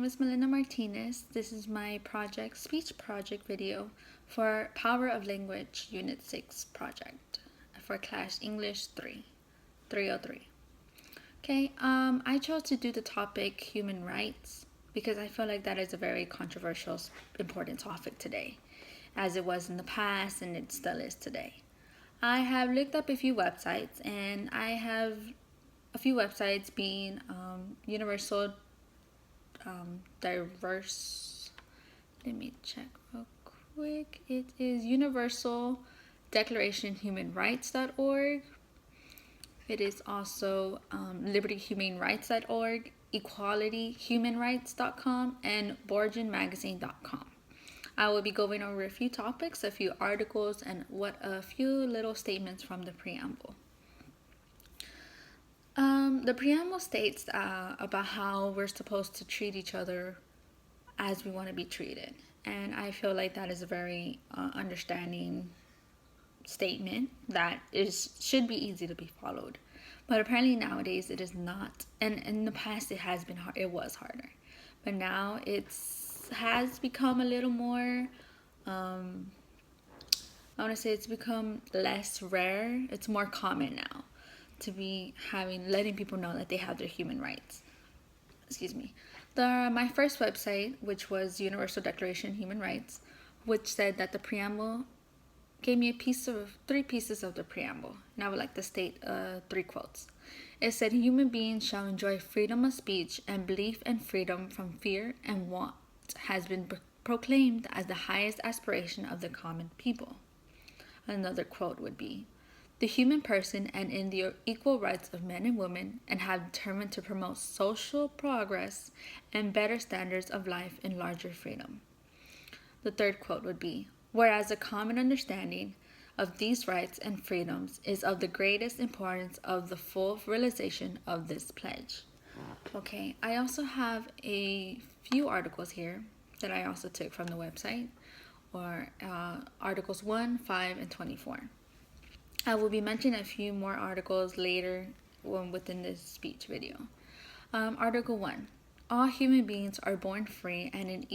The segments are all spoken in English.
name is Melina Martinez. This is my speech project video for Power of Language Unit 6 project for class English 303. Okay, I chose to do the topic human rights because I feel like that is a very controversial, important topic today, as it was in the past and it still is today. I have looked up a few websites, and I have a few websites being Universal Diverse. Let me check real quick. It is Universal Declaration Human Rights.org. It is also libertyhumanrights.org, equalityhumanrights.com, and BorginMagazine.com. I will be going over a few topics, a few articles, and a few little statements from the preamble. The preamble states about how we're supposed to treat each other as we want to be treated. And I feel like that is a very understanding statement that should be easy to be followed. But apparently nowadays it is not. And in the past it has been hard. It was harder. But now has become a little more, I want to say it's become less rare. It's more common now to be letting people know that they have their human rights. Excuse me. My first website, which was Universal Declaration of Human Rights, which said that the preamble gave me 3 pieces of the preamble, and I would like to state 3 quotes. It said, "Human beings shall enjoy freedom of speech and belief, and freedom from fear and want has been proclaimed as the highest aspiration of the common people." Another quote would be, "The human person and in the equal rights of men and women, and have determined to promote social progress and better standards of life in larger freedom." The third quote would be, "Whereas a common understanding of these rights and freedoms is of the greatest importance of the full realization of this pledge." Okay, I also have a few articles here that I also took from the website, or articles 1, 5, and 24. I will be mentioning a few more articles later within this speech video. Article 1. All human beings are born free and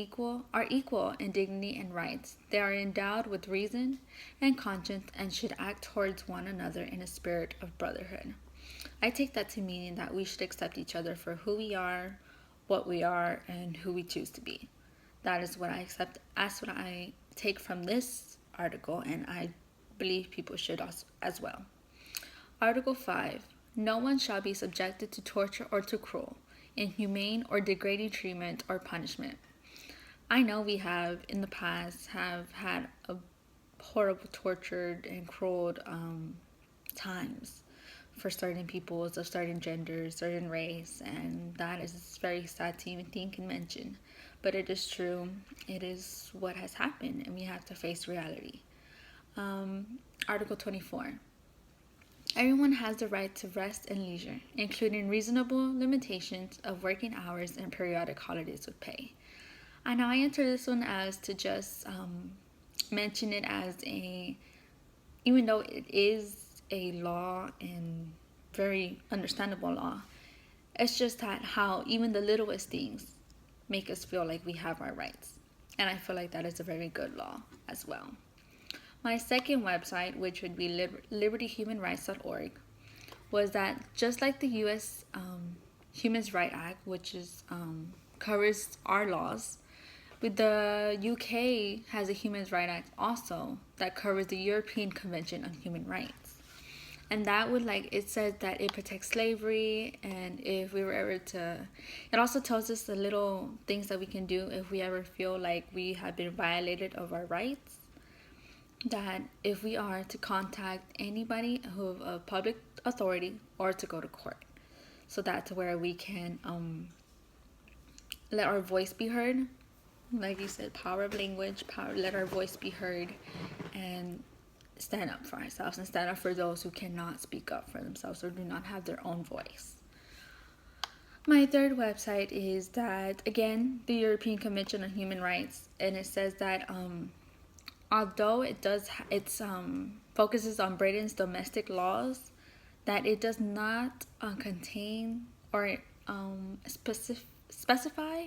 are equal in dignity and rights. They are endowed with reason and conscience and should act towards one another in a spirit of brotherhood. I take that to mean that we should accept each other for who we are, what we are, and who we choose to be. That is what I accept. That's what I take from this article, and I believe people should as well. Article 5. No one shall be subjected to torture or to cruel, inhumane, or degrading treatment or punishment. I know we have in the past have had a horrible tortured and cruel times for certain peoples of certain genders, certain race, and that is very sad to even think and mention. But it is true. It is what has happened, and we have to face reality. Article 24. Everyone has the right to rest and leisure, including reasonable limitations of working hours and periodic holidays with pay. And I enter this one as to just mention it as even though it is a law and very understandable law, it's just that how even the littlest things make us feel like we have our rights. And I feel like that is a very good law as well. My second website, which would be libertyhumanrights.org, was that just like the U.S. Human Rights Act, which covers our laws, but the UK has a Human Rights Act also that covers the European Convention on Human Rights. And that would it says that it protects slavery, and if we were ever it also tells us the little things that we can do if we ever feel like we have been violated of our rights. That if we are to contact anybody of a public authority or to go to court. So that's where we can let our voice be heard. Like you said, power of language, let our voice be heard, and stand up for ourselves and stand up for those who cannot speak up for themselves or do not have their own voice. My third website is that, again, the European Convention on Human Rights, and it says that although it focuses on Britain's domestic laws, that it does not contain or specify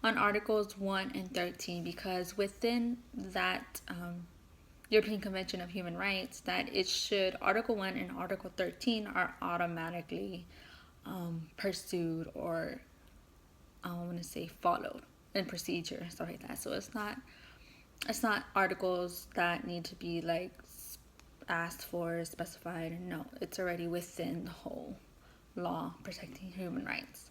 on Articles 1 and 13, because within that European Convention of Human Rights, that it should, Article 1 and Article 13 are automatically pursued, or I want to say followed in procedure, stuff like that. So it's not articles that need to be like asked for, specified. No, it's already within the whole law protecting human rights.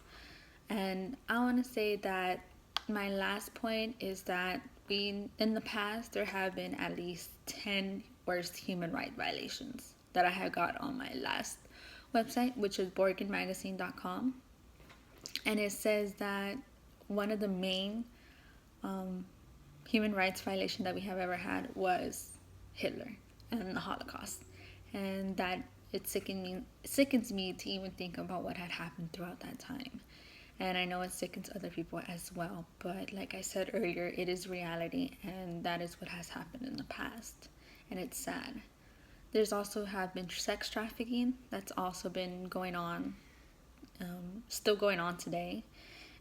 And I want to say that my last point is that in the past there have been at least 10 worst human rights violations that I have got on my last website, which is borgenmagazine.com. And it says that one of the main human rights violation that we have ever had was Hitler and the Holocaust, and that it sickens me to even think about what had happened throughout that time. And I know it sickens other people as well, but like I said earlier, it is reality, and that is what has happened in the past, and it's sad. There's also have been sex trafficking that's also been going on, still going on today.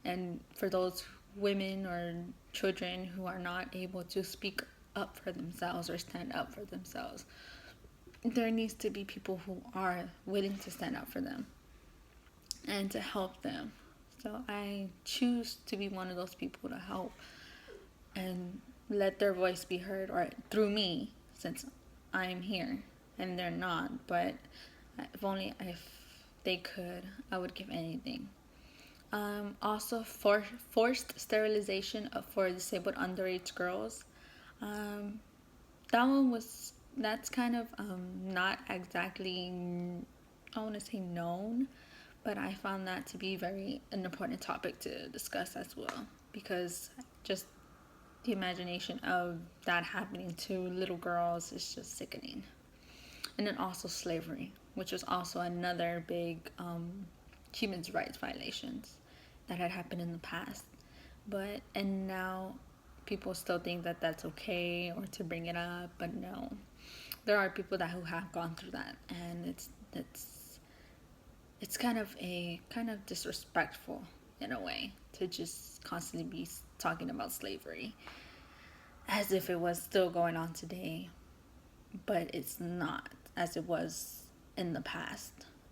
And for those women or children who are not able to speak up for themselves or stand up for themselves, there needs to be people who are willing to stand up for them and to help them. So I choose to be one of those people to help and let their voice be heard, or through me, since I'm here and they're not. But if they could, I would give anything. Also, forced sterilization for disabled underage girls. That's kind of not exactly, I want to say, known, but I found that to be an important topic to discuss as well, because just the imagination of that happening to little girls is just sickening. And then also slavery, which was also another big human rights violations that had happened in the past. And now people still think that that's okay or to bring it up, but no. There are people who have gone through that, and it's kind of disrespectful in a way to just constantly be talking about slavery as if it was still going on today, but it's not as it was in the past.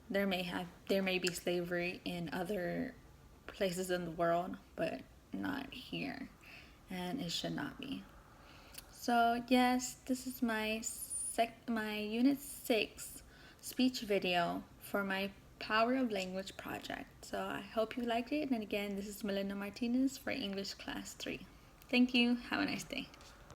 There may be slavery in other places in the world, but not here, and it should not be. So yes, this is my Unit 6 speech video for my Power of Language project. So I hope you liked it, and again, this is Melinda Martinez for English Class 3. Thank you. Have a nice day.